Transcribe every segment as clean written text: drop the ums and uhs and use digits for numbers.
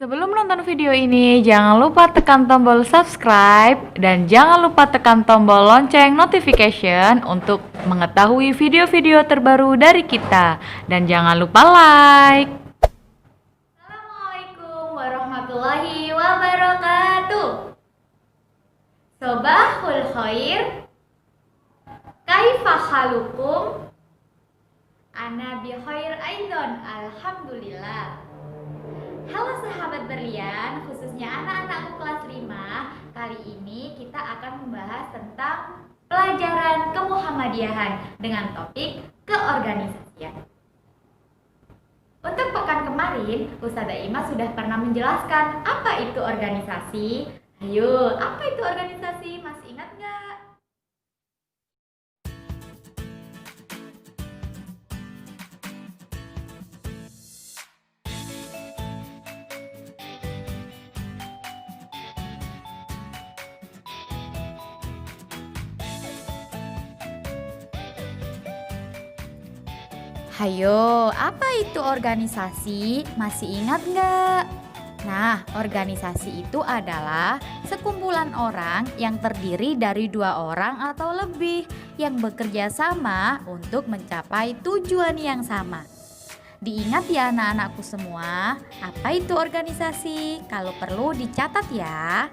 Sebelum nonton video ini, jangan lupa tekan tombol subscribe dan jangan lupa tekan tombol lonceng notification untuk mengetahui video-video terbaru dari kita. Dan jangan lupa like. Assalamualaikum warahmatullahi wabarakatuh. Sobahul khair. Kaifa halukum? Ana bi khair aidon, alhamdulillah. Halo sahabat berlian, khususnya anak-anakku kelas 5. Kali ini kita akan membahas tentang pelajaran kemuhammadiyahan dengan topik keorganisasian. Untuk pekan kemarin, Ustazah Ima sudah pernah menjelaskan apa itu organisasi. Ayo, apa itu organisasi? Masih ingat nggak? Hayo, apa itu organisasi? Masih ingat nggak? Nah, organisasi itu adalah sekumpulan orang yang terdiri dari 2 orang atau lebih yang bekerja sama untuk mencapai tujuan yang sama. Diingat ya anak-anakku semua, apa itu organisasi? Kalau perlu dicatat ya.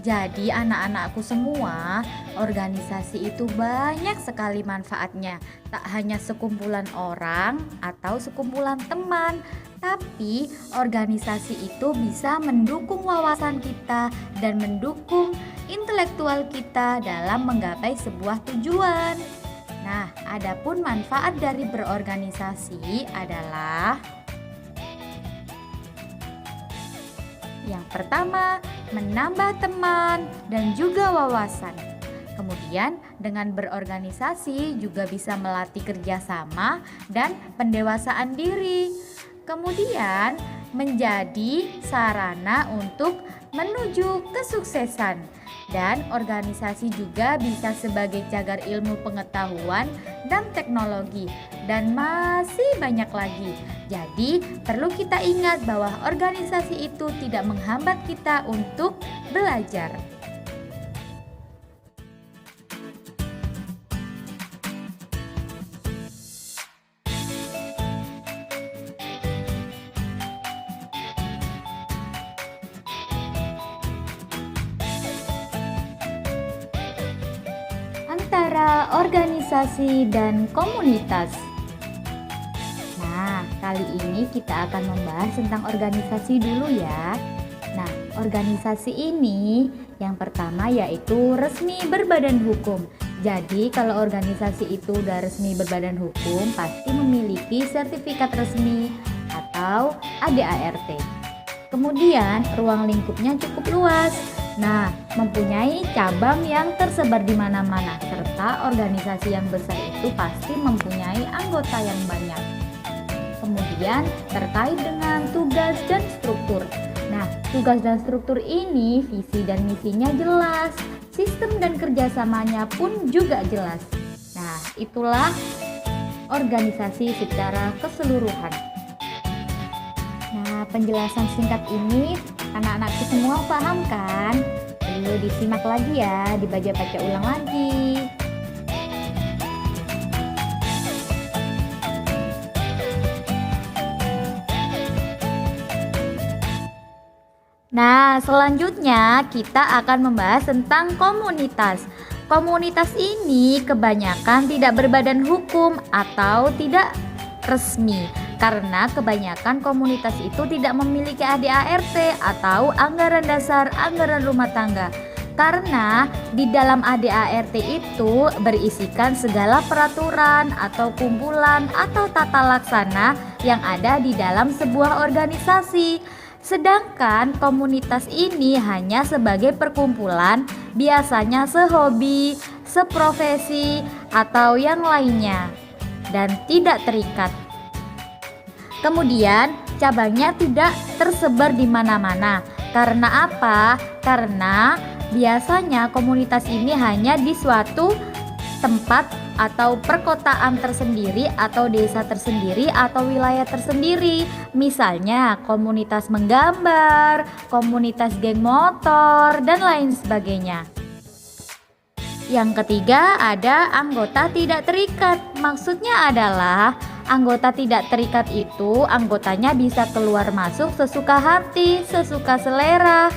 Jadi anak-anakku semua, organisasi itu banyak sekali manfaatnya. Tak hanya sekumpulan orang atau sekumpulan teman, tapi organisasi itu bisa mendukung wawasan kita dan mendukung intelektual kita dalam menggapai sebuah tujuan. Nah, adapun manfaat dari berorganisasi adalah yang pertama, menambah teman dan juga wawasan. Kemudian, dengan berorganisasi juga bisa melatih kerjasama dan pendewasaan diri. Kemudian, menjadi sarana untuk menuju kesuksesan. Dan organisasi juga bisa sebagai cagar ilmu pengetahuan dan teknologi. Dan masih banyak lagi. Jadi perlu kita ingat bahwa organisasi itu tidak menghambat kita untuk belajar. Antara organisasi dan komunitas. Nah, kali ini kita akan membahas tentang organisasi dulu ya. Nah, organisasi ini yang pertama yaitu resmi berbadan hukum. Jadi, kalau organisasi itu udah resmi berbadan hukum, pasti memiliki sertifikat resmi atau ADART. Kemudian, ruang lingkupnya cukup luas. Nah, mempunyai cabang yang tersebar di mana-mana, serta organisasi yang besar itu pasti mempunyai anggota yang banyak. Kemudian terkait dengan tugas dan struktur. Nah, tugas dan struktur ini visi dan misinya jelas, sistem dan kerjasamanya pun juga jelas. Nah, itulah organisasi secara keseluruhan. Nah, penjelasan singkat ini anak-anakku semua paham kan? Ayo disimak lagi ya, dibaca-baca ulang lagi. Nah, selanjutnya kita akan membahas tentang komunitas. Komunitas ini kebanyakan tidak berbadan hukum atau tidak resmi, karena kebanyakan komunitas itu tidak memiliki ADART atau anggaran dasar anggaran rumah tangga. Karena di dalam ADART itu berisikan segala peraturan atau kumpulan atau tata laksana yang ada di dalam sebuah organisasi. Sedangkan komunitas ini hanya sebagai perkumpulan, biasanya sehobi, seprofesi, atau yang lainnya, dan tidak terikat. Kemudian, cabangnya tidak tersebar di mana-mana. Karena apa? Karena Biasanya komunitas ini hanya di suatu tempat atau perkotaan tersendiri atau desa tersendiri atau wilayah tersendiri. Misalnya komunitas menggambar, komunitas geng motor, dan lain sebagainya. Yang ketiga ada anggota tidak terikat. Maksudnya adalah anggota tidak terikat itu anggotanya bisa keluar masuk sesuka hati, sesuka selera.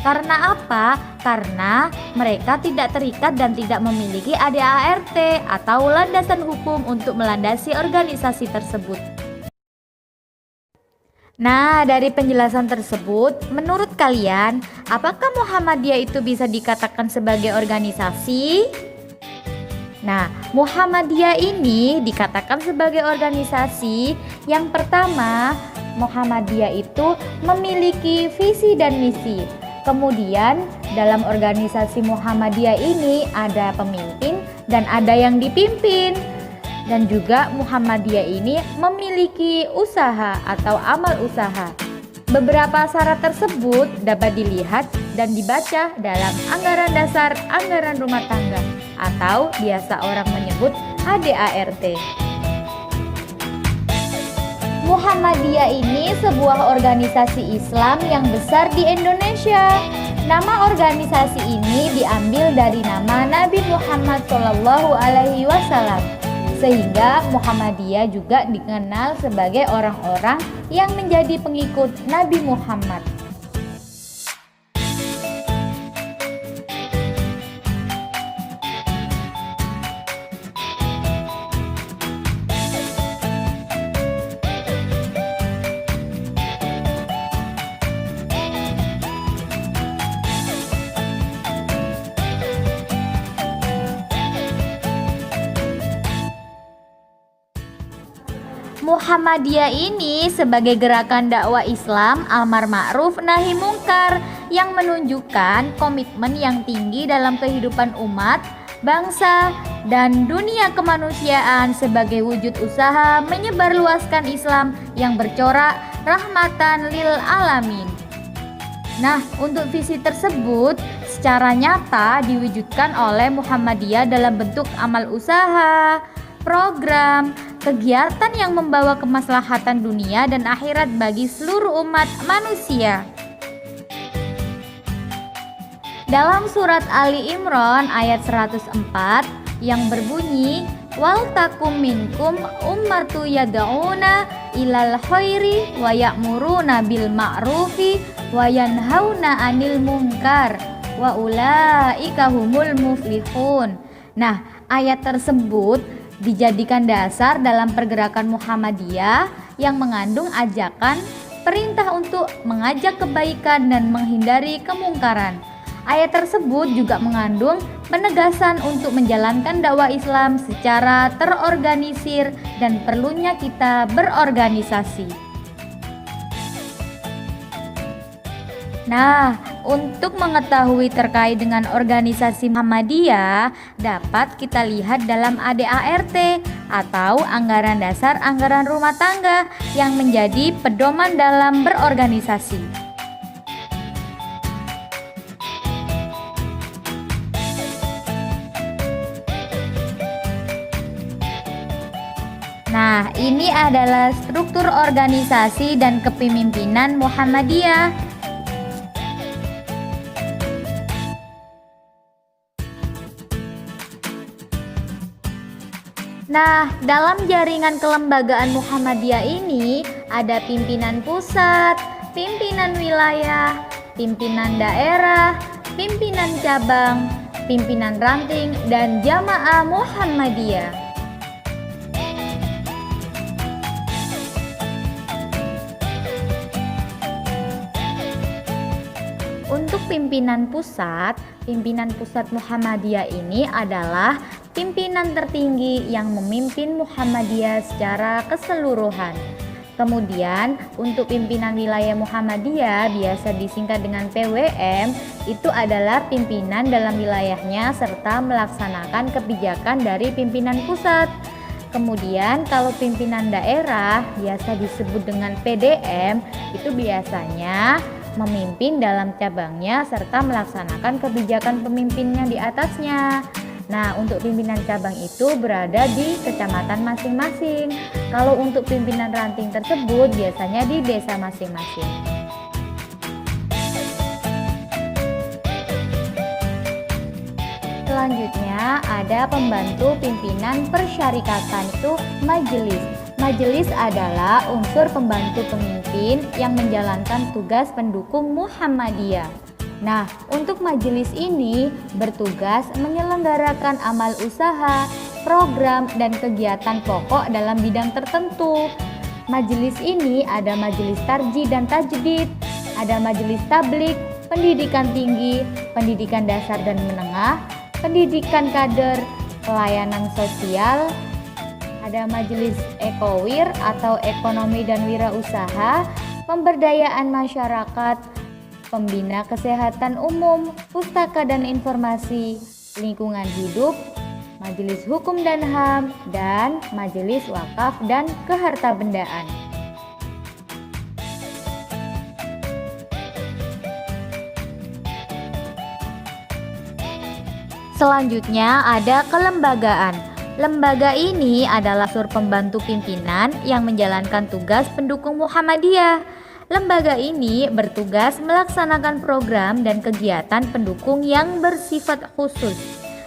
Karena apa? Karena mereka tidak terikat dan tidak memiliki ADART atau landasan hukum untuk melandasi organisasi tersebut. Nah, dari penjelasan tersebut, menurut kalian, apakah Muhammadiyah itu bisa dikatakan sebagai organisasi? Nah, Muhammadiyah ini dikatakan sebagai organisasi. Yang pertama, Muhammadiyah itu memiliki visi dan misi. Kemudian, dalam organisasi Muhammadiyah ini ada pemimpin dan ada yang dipimpin. Dan juga Muhammadiyah ini memiliki usaha atau amal usaha. Beberapa syarat tersebut dapat dilihat dan dibaca dalam anggaran dasar anggaran rumah tangga atau biasa orang menyebut ADART. Muhammadiyah ini sebuah organisasi Islam yang besar di Indonesia. Nama organisasi ini diambil dari nama Nabi Muhammad SAW. Sehingga Muhammadiyah juga dikenal sebagai orang-orang yang menjadi pengikut Nabi Muhammad. Muhammadiyah ini sebagai gerakan dakwah Islam amar ma'ruf nahi mungkar yang menunjukkan komitmen yang tinggi dalam kehidupan umat, bangsa, dan dunia kemanusiaan sebagai wujud usaha menyebarluaskan Islam yang bercorak rahmatan lil alamin. Nah, untuk visi tersebut secara nyata diwujudkan oleh Muhammadiyah dalam bentuk amal usaha, program, kegiatan yang membawa kemaslahatan dunia dan akhirat bagi seluruh umat manusia. Dalam surat Ali Imran ayat 104 yang berbunyi, wal takum minkum ummatu yad'una ilal khairi wa ya'muruna bil ma'rufi wa yanhauna 'anil munkar wa ulaika humul muflihun. Nah, ayat tersebut dijadikan dasar dalam pergerakan Muhammadiyah yang mengandung ajakan perintah untuk mengajak kebaikan dan menghindari kemungkaran. Ayat tersebut juga mengandung penegasan untuk menjalankan dakwah Islam secara terorganisir dan perlunya kita berorganisasi. Nah, untuk mengetahui terkait dengan organisasi Muhammadiyah dapat kita lihat dalam ADART atau anggaran dasar anggaran rumah tangga yang menjadi pedoman dalam berorganisasi. Nah, ini adalah struktur organisasi dan kepemimpinan Muhammadiyah. Nah, dalam jaringan kelembagaan Muhammadiyah ini ada pimpinan pusat, pimpinan wilayah, pimpinan daerah, pimpinan cabang, pimpinan ranting, dan jamaah Muhammadiyah. Untuk pimpinan pusat Muhammadiyah ini adalah pimpinan tertinggi yang memimpin Muhammadiyah secara keseluruhan. Kemudian untuk pimpinan wilayah Muhammadiyah biasa disingkat dengan PWM, itu adalah pimpinan dalam wilayahnya serta melaksanakan kebijakan dari pimpinan pusat. Kemudian kalau pimpinan daerah biasa disebut dengan PDM, itu biasanya memimpin dalam cabangnya serta melaksanakan kebijakan pemimpinnya di atasnya. Nah, untuk pimpinan cabang itu berada di kecamatan masing-masing. Kalau untuk pimpinan ranting tersebut biasanya di desa masing-masing. Selanjutnya ada pembantu pimpinan persyarikatan, itu majelis. Majelis adalah unsur pembantu pemimpin yang menjalankan tugas pendukung Muhammadiyah. Nah, untuk majelis ini bertugas menyelenggarakan amal usaha, program, dan kegiatan pokok dalam bidang tertentu. Majelis ini ada majelis tarjih dan tajdid, ada majelis tablik, pendidikan tinggi, pendidikan dasar dan menengah, pendidikan kader, pelayanan sosial, ada majelis ekowir atau ekonomi dan wirausaha, pemberdayaan masyarakat, pembina kesehatan umum, pustaka dan informasi, lingkungan hidup, majelis hukum dan HAM, dan majelis wakaf dan kehartabendaan. Selanjutnya ada kelembagaan. Lembaga ini adalah unsur pembantu pimpinan yang menjalankan tugas pendukung Muhammadiyah. Lembaga ini bertugas melaksanakan program dan kegiatan pendukung yang bersifat khusus.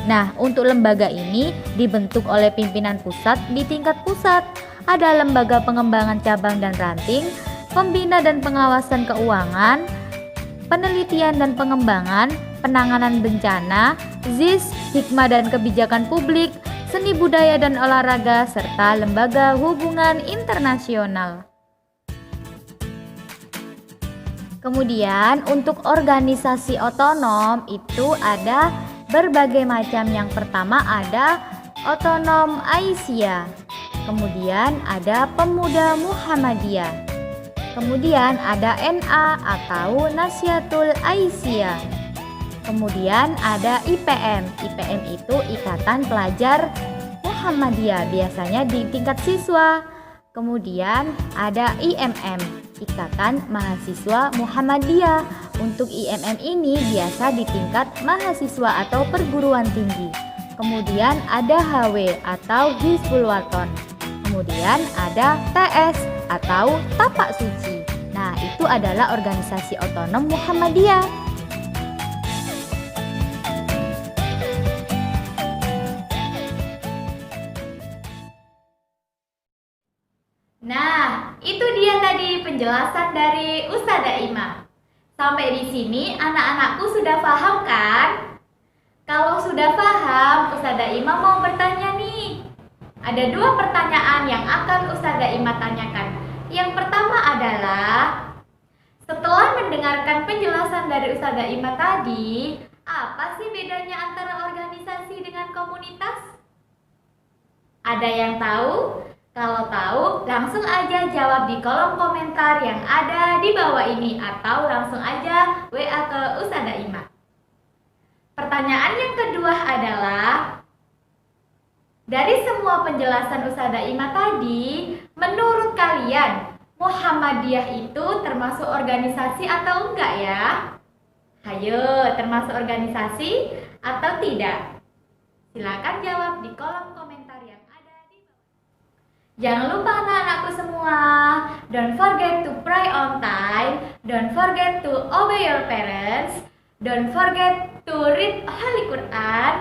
Nah, untuk lembaga ini dibentuk oleh pimpinan pusat di tingkat pusat. Ada lembaga pengembangan cabang dan ranting, pembina dan pengawasan keuangan, penelitian dan pengembangan, penanganan bencana, ZIS, hikmah dan kebijakan publik, seni budaya dan olahraga, serta lembaga hubungan internasional. Kemudian untuk organisasi otonom itu ada berbagai macam. Yang pertama ada Otonom Aisyah, kemudian ada Pemuda Muhammadiyah, kemudian ada NA atau Nasyatul Aisyah, kemudian ada IPM. IPM itu Ikatan Pelajar Muhammadiyah, biasanya di tingkat siswa. Kemudian ada IMM, Ikatan Mahasiswa Muhammadiyah. Untuk IMM ini biasa di tingkat mahasiswa atau perguruan tinggi. Kemudian ada HW atau Hizbul Waton. Kemudian ada TS atau Tapak Suci. Nah, itu adalah organisasi otonom Muhammadiyah. Nah, itu dia tadi penjelasan dari Ustazah Ima. Sampai di sini anak-anakku sudah paham kan? Kalau sudah paham, Ustazah Ima mau bertanya nih. Ada 2 pertanyaan yang akan Ustazah Ima tanyakan. Yang pertama adalah, setelah mendengarkan penjelasan dari Ustazah Ima tadi, apa sih bedanya antara organisasi dengan komunitas? Ada yang tahu? Kalau tahu, langsung aja jawab di kolom komentar yang ada di bawah ini atau langsung aja WA ke Ustazah Ima. Pertanyaan yang kedua adalah, dari semua penjelasan Ustazah Ima tadi, menurut kalian Muhammadiyah itu termasuk organisasi atau enggak ya? Hayo, termasuk organisasi atau tidak? Silakan jawab di kolom komentar yang ada di bawah. Jangan lupa anak-anakku semua, don't forget to pray on time, don't forget to obey your parents, don't forget to read Holy Quran,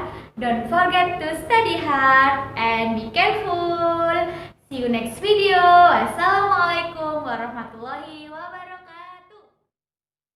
don't forget to study hard, and be careful. See you next video. Wassalamualaikum.